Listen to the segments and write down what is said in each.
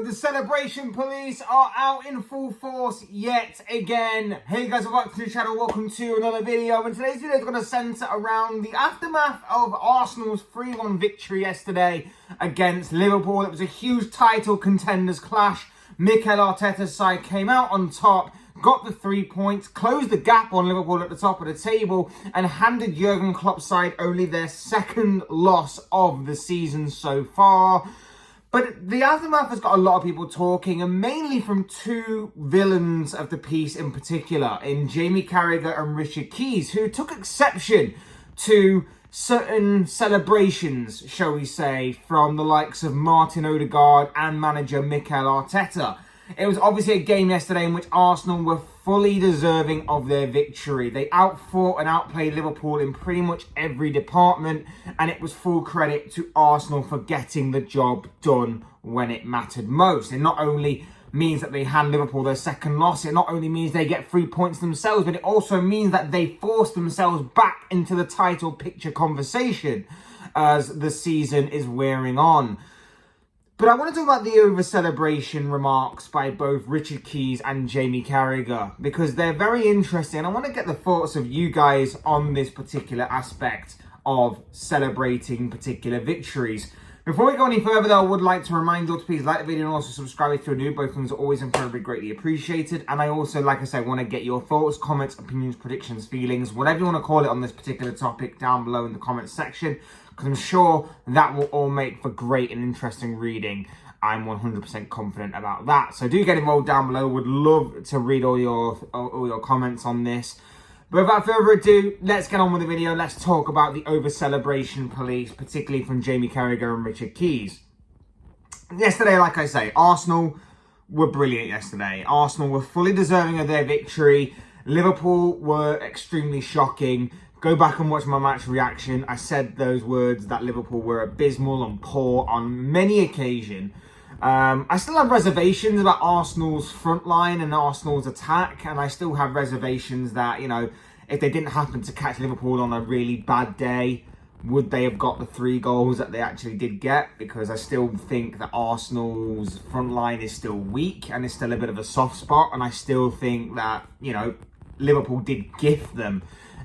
The celebration police are out in full force yet again. Hey guys, welcome to the channel, welcome to another video. And today's video is going to centre around the aftermath of Arsenal's 3-1 victory yesterday against Liverpool. It was a huge title contenders clash. Mikel Arteta's side came out on top, got the 3 points, closed the gap on Liverpool at the top of the table, and handed Jurgen Klopp's side only their second loss of the season so far. But the aftermath has got a lot of people talking, and mainly from two villains of the piece in particular, in Jamie Carragher and Richard Keys, who took exception to certain celebrations, shall we say, from the likes of Martin Odegaard and manager Mikel Arteta. It was obviously a game yesterday in which Arsenal were fully deserving of their victory. They outfought and outplayed Liverpool in pretty much every department, and it was full credit to Arsenal for getting the job done when it mattered most. It not only means that they hand Liverpool their second loss, it not only means they get 3 points themselves, but it also means that they force themselves back into the title picture conversation as the season is wearing on. But I want to talk about the over-celebration remarks by both Richard Keys and Jamie Carragher, because they're very interesting. I want to get the thoughts of you guys on this particular aspect of celebrating particular victories. Before we go any further, though, I would like to remind you all to please like the video and also subscribe if you're new. Both things are always incredibly greatly appreciated. And I also, like I said, want to get your thoughts, comments, opinions, predictions, feelings, whatever you want to call it on this particular topic down below in the comments section, because I'm sure that will all make for great and interesting reading. I'm 100% confident about that. So do get involved down below. Would love to read all your comments on this. But without further ado, let's get on with the video. Let's talk about the over-celebration police, particularly from Jamie Carragher and Richard Keys. Yesterday, like I say, Arsenal were brilliant yesterday. Arsenal were fully deserving of their victory. Liverpool were extremely shocking. Go back and watch my match reaction. I said those words that Liverpool were abysmal and poor on many occasions. I still have reservations about Arsenal's front line and Arsenal's attack, and I still have reservations that, you know, if they didn't happen to catch Liverpool on a really bad day, would they have got the 3 goals that they actually did get? Because I still think that Arsenal's front line is still weak and it's still a bit of a soft spot, and I still think that, you know, Liverpool did gift them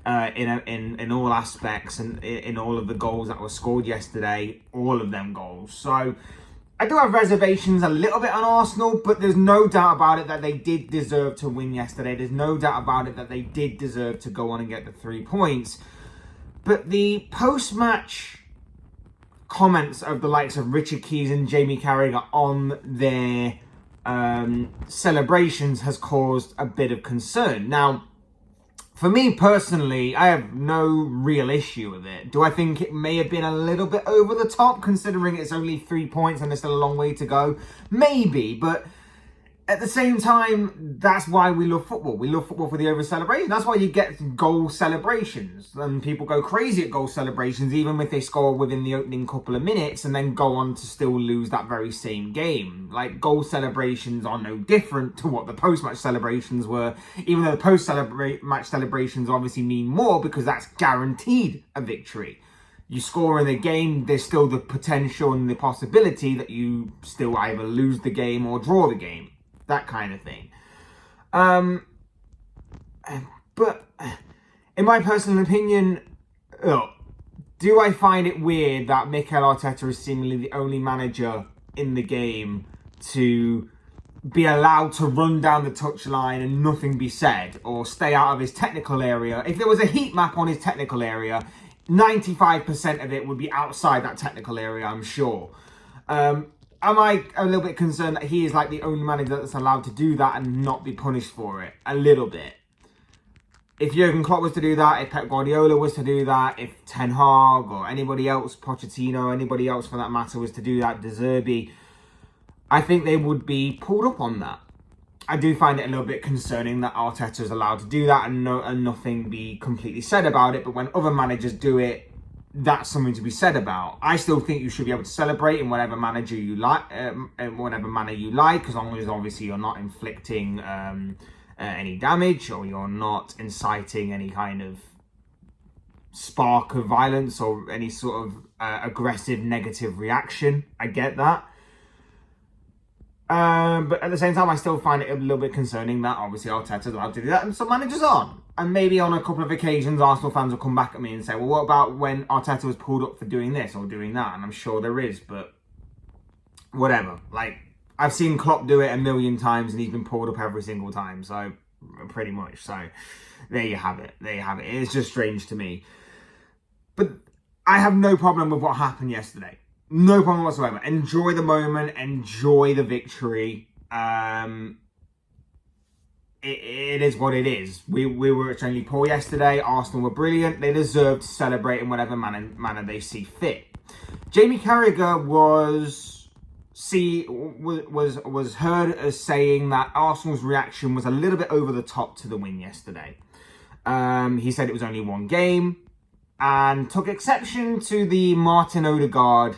in all aspects and in all of the goals that were scored yesterday, all of them goals. So I do have reservations a little bit on Arsenal, but there's no doubt about it that they did deserve to win yesterday. There's no doubt about it that they did deserve to go on and get the 3 points. But the post-match comments of the likes of Richard Keys and Jamie Carragher on their celebrations has caused a bit of concern. Now, for me personally, I have no real issue with it. Do I think it may have been a little bit over the top, considering it's only 3 points and there's still a long way to go? Maybe, but at the same time, that's why we love football. We love football for the over-celebration. That's why you get goal celebrations. And people go crazy at goal celebrations, even if they score within the opening couple of minutes and then go on to still lose that very same game. Like, goal celebrations are no different to what the post-match celebrations were, even though the post-match celebrations obviously mean more because that's guaranteed a victory. You score in the game, there's still the potential and the possibility that you still either lose the game or draw the game. That kind of thing. But in my personal opinion, do I find it weird that Mikel Arteta is seemingly the only manager in the game to be allowed to run down the touchline and nothing be said, or stay out of his technical area? If there was a heat map on his technical area, 95% of it would be outside that technical area, I'm sure. Am I a little bit concerned that he is like the only manager that's allowed to do that and not be punished for it? A little bit. If Jurgen Klopp was to do that, if Pep Guardiola was to do that, if Ten Hag or anybody else, Pochettino, anybody else for that matter, was to do that, De Zerbi, I think they would be pulled up on that. I do find it a little bit concerning that Arteta is allowed to do that and nothing be completely said about it. But when other managers do it, that's something to be said about. I still think you should be able to celebrate in whatever manager you like, in whatever manner you like, as long as obviously you're not inflicting any damage or you're not inciting any kind of spark of violence or any sort of aggressive negative reaction. I get that. But at the same time, I still find it a little bit concerning that obviously Arteta's allowed to do that and some managers aren't. And maybe on a couple of occasions, Arsenal fans will come back at me and say, well, what about when Arteta was pulled up for doing this or doing that? And I'm sure there is, but whatever. Like, I've seen Klopp do it a million times and he's been pulled up every single time. So, pretty much. So, there you have it. There you have it. It's just strange to me. But I have no problem with what happened yesterday. No problem whatsoever. Enjoy the moment. Enjoy the victory. It is what it is. We were extremely poor yesterday. Arsenal were brilliant. They deserve to celebrate in whatever manner they see fit. Jamie Carragher was heard as saying that Arsenal's reaction was a little bit over the top to the win yesterday. He said it was only one game and took exception to the Martin Odegaard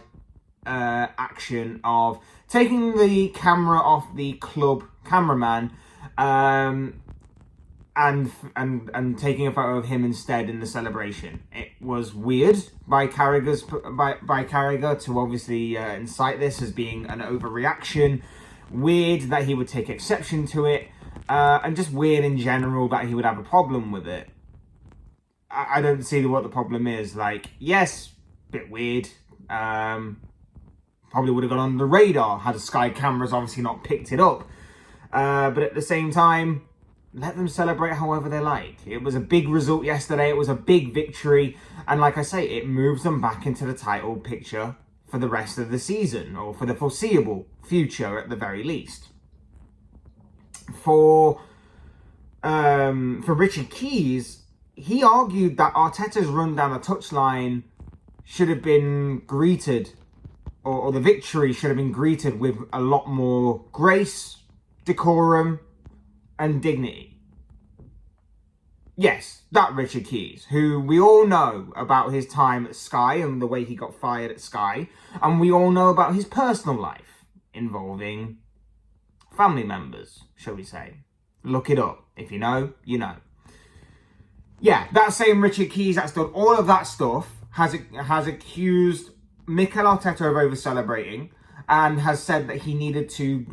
action of taking the camera off the club cameraman and taking a photo of him instead in the celebration. It was weird by Carragher to obviously incite this as being an overreaction. Weird that he would take exception to it, and just weird in general that he would have a problem with it. I don't see what the problem is. Like, yes, bit weird. Probably would have gone on the radar had the Sky cameras obviously not picked it up. But at the same time, let them celebrate however they like. It was a big result yesterday. It was a big victory. And like I say, it moves them back into the title picture for the rest of the season, or for the foreseeable future at the very least. For Richard Keys, he argued that Arteta's run down the touchline should have been greeted, or the victory should have been greeted with a lot more grace, decorum, and dignity. Yes, that Richard Keys, who we all know about his time at Sky and the way he got fired at Sky, and we all know about his personal life involving family members, shall we say. Look it up. If you know, you know. Yeah, that same Richard Keys that's done all of that stuff has accused Mikel Arteta of over-celebrating and has said that he needed to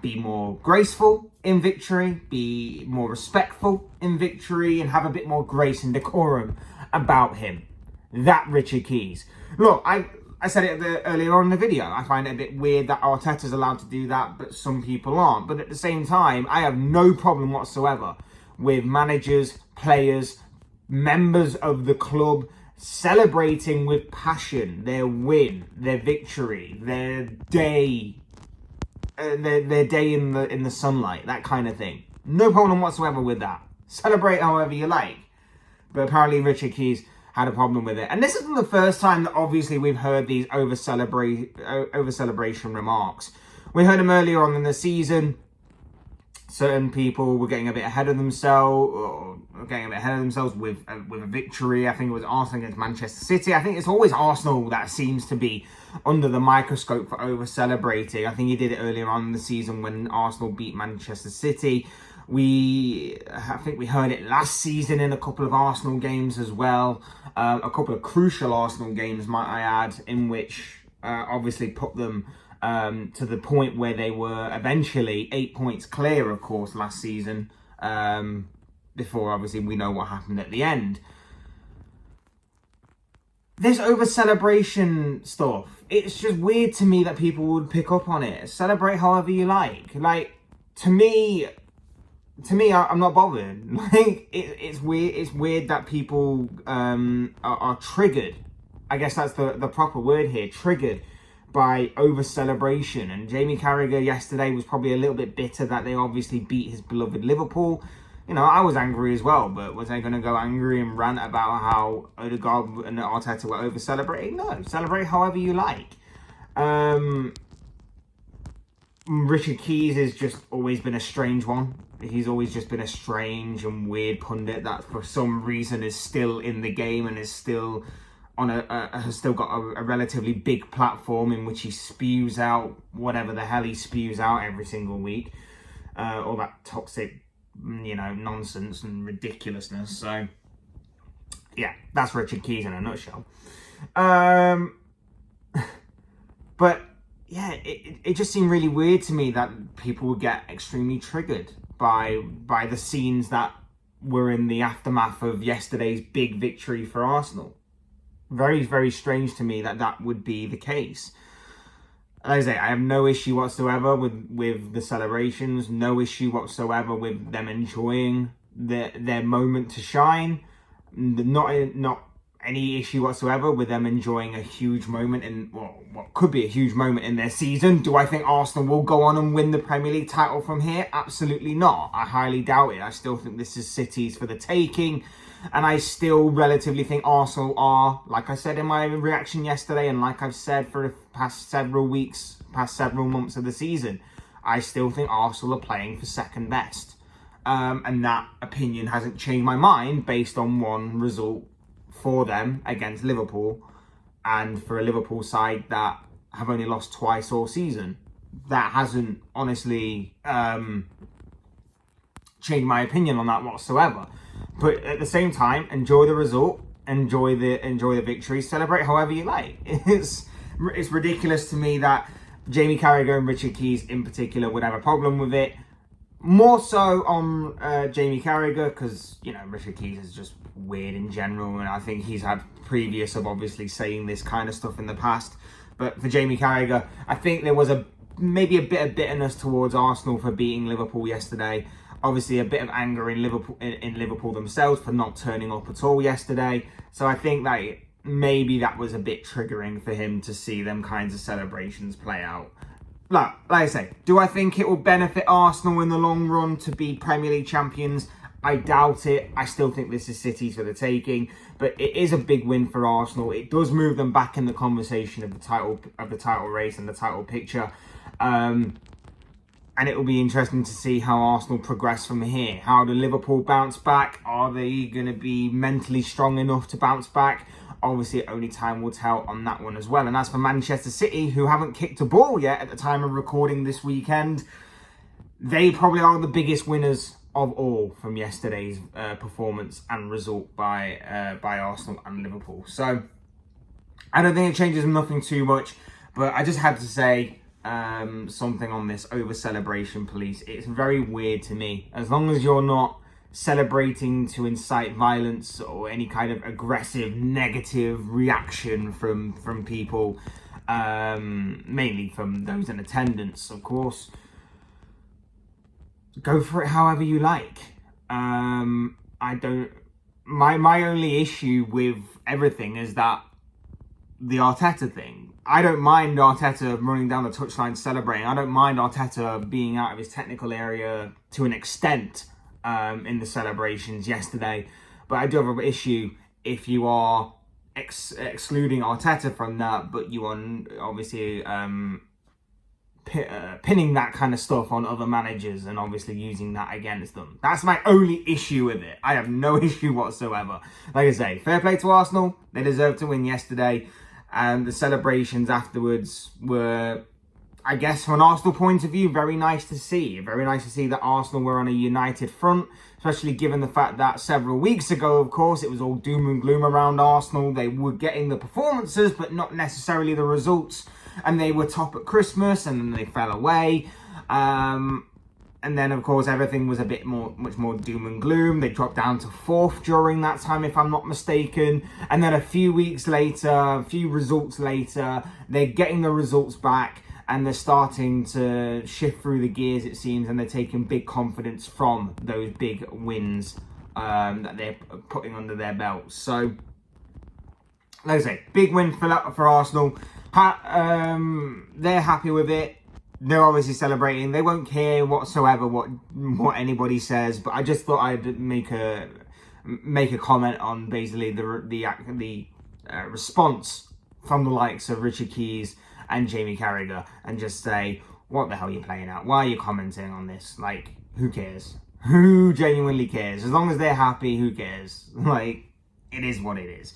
be more graceful in victory, be more respectful in victory, and have a bit more grace and decorum about him. That Richard Keys. Look, I said it earlier on in the video. I find it a bit weird that Arteta's allowed to do that, but some people aren't. But at the same time, I have no problem whatsoever with managers, players, members of the club celebrating with passion their win, their victory, their day in the sunlight, that kind of thing. No problem whatsoever with that. Celebrate however you like. But apparently Richard Keys had a problem with it. And this isn't the first time that obviously we've heard these over celebration remarks. We heard them earlier on in the season. Certain people were getting a bit ahead of themselves, with a victory. I think it was Arsenal against Manchester City. I think it's always Arsenal that seems to be under the microscope for over-celebrating. I think he did it earlier on in the season when Arsenal beat Manchester City. I think we heard it last season in a couple of Arsenal games as well. A couple of crucial Arsenal games, might I add, in which obviously put them to the point where they were eventually 8 points clear, of course, last season, before obviously we know what happened at the end. This over-celebration stuff, it's just weird to me that people would pick up on it. Celebrate however you like. Like, to me, I'm not bothered. Like, it's weird. It's weird that people are triggered. I guess that's the proper word here, triggered by over-celebration. And Jamie Carragher yesterday was probably a little bit bitter that they obviously beat his beloved Liverpool. You know, I was angry as well, but was I going to go angry and rant about how Odegaard and Arteta were over-celebrating? No, celebrate however you like. Richard Keys has just always been a strange one. He's always just been a strange and weird pundit that for some reason is still in the game and is still has still got a relatively big platform in which he spews out whatever the hell he spews out every single week. All that toxic, nonsense and ridiculousness. So, yeah, that's Richard Keys in a nutshell. But yeah, it just seemed really weird to me that people would get extremely triggered by the scenes that were in the aftermath of yesterday's big victory for Arsenal. Very, very strange to me that would be the case. Like I say, I have no issue whatsoever with the celebrations, no issue whatsoever with them enjoying their moment to shine. Not any issue whatsoever with them enjoying a huge moment in, well, what could be a huge moment in their season. Do I think Arsenal will go on and win the Premier League title from here? Absolutely not. I highly doubt it. I still think this is City's for the taking. And I still relatively think Arsenal are, like I said in my reaction yesterday, and like I've said for the past several weeks, past several months of the season, I still think Arsenal are playing for second best. And that opinion hasn't changed my mind based on one result for them against Liverpool, and for a Liverpool side that have only lost twice all season. That hasn't honestly changed my opinion on that whatsoever. But at the same time, enjoy the result, enjoy the victory, celebrate however you like. It's ridiculous to me that Jamie Carragher and Richard Keys in particular would have a problem with it. More so on Jamie Carragher, because, you know, Richard Keys is just weird in general, and I think he's had previous of obviously saying this kind of stuff in the past. But for Jamie Carragher, I think there was maybe a bit of bitterness towards Arsenal for beating Liverpool yesterday. Obviously, a bit of anger in Liverpool themselves for not turning up at all yesterday. So I think that maybe that was a bit triggering for him to see them kinds of celebrations play out. Like I say, do I think it will benefit Arsenal in the long run to be Premier League champions? I doubt it. I still think this is City's for the taking, but it is a big win for Arsenal. It does move them back in the conversation of the title race and the title picture. And it will be interesting to see how Arsenal progress from here. How do Liverpool bounce back? Are they going to be mentally strong enough to bounce back? Obviously, only time will tell on that one as well. And as for Manchester City, who haven't kicked a ball yet at the time of recording this weekend, they probably are the biggest winners of all from yesterday's performance and result by Arsenal and Liverpool. So I don't think it changes nothing too much, but I just had to say something on this over celebration police. It's very weird to me. As long as you're not celebrating to incite violence or any kind of aggressive negative reaction from people, mainly from those in attendance, of course, go for it however you like. My only issue with everything is that the Arteta thing. I don't mind Arteta running down the touchline celebrating. I don't mind Arteta being out of his technical area to an extent in the celebrations yesterday. But I do have an issue if you are excluding Arteta from that, but you are obviously pinning that kind of stuff on other managers and obviously using that against them. That's my only issue with it. I have no issue whatsoever. Like I say, fair play to Arsenal. They deserved to win yesterday. And the celebrations afterwards were, I guess, from an Arsenal point of view, very nice to see. Very nice to see that Arsenal were on a united front, especially given the fact that several weeks ago, of course, it was all doom and gloom around Arsenal. They were getting the performances, but not necessarily the results. And they were top at Christmas, and then they fell away. And then, of course, everything was much more doom and gloom. They dropped down to 4th during that time, if I'm not mistaken. And then a few weeks later, a few results later, they're getting the results back and they're starting to shift through the gears, it seems, and they're taking big confidence from those big wins that they're putting under their belts. So, like I say, big win for Arsenal. They're happy with it. They're obviously celebrating. They won't care whatsoever what anybody says. But I just thought I'd make a comment on basically the response from the likes of Richard Keys and Jamie Carragher, and just say, what the hell are you playing at? Why are you commenting on this? Like, who cares? Who genuinely cares? As long as they're happy, who cares? Like, it is what it is.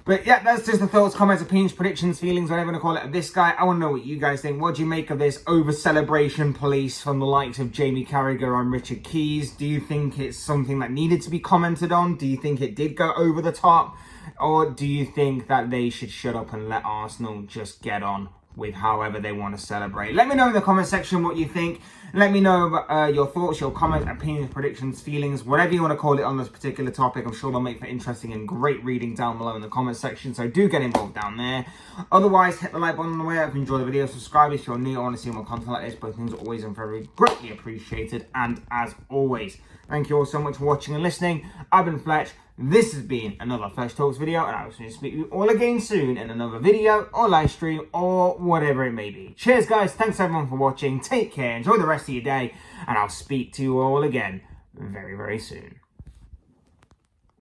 But yeah, that's just the thoughts, comments, opinions, predictions, feelings, whatever you want to call it, of this guy. I want to know what you guys think. What do you make of this over-celebration police from the likes of Jamie Carragher and Richard Keys? Do you think it's something that needed to be commented on? Do you think it did go over the top? Or do you think that they should shut up and let Arsenal just get on with however they want to celebrate. Let me know in the comment section what you think. Let me know about, your thoughts, your comments, opinions, predictions, feelings, whatever you want to call it on this particular topic. I'm sure they'll make for interesting and great reading down below in the comment section, so do get involved down there. Otherwise, hit the like button on the way up if you enjoy the video. Subscribe if you're new or want to see more content like this. Both things are always and very greatly appreciated. And as always, thank you all so much for watching and listening. I've been Fletch. This has been another Fletch Talks video, and I will speak to you all again soon in another video or live stream or whatever it may be. Cheers, guys. Thanks everyone for watching. Take care. Enjoy the rest of your day, and I'll speak to you all again very, very soon.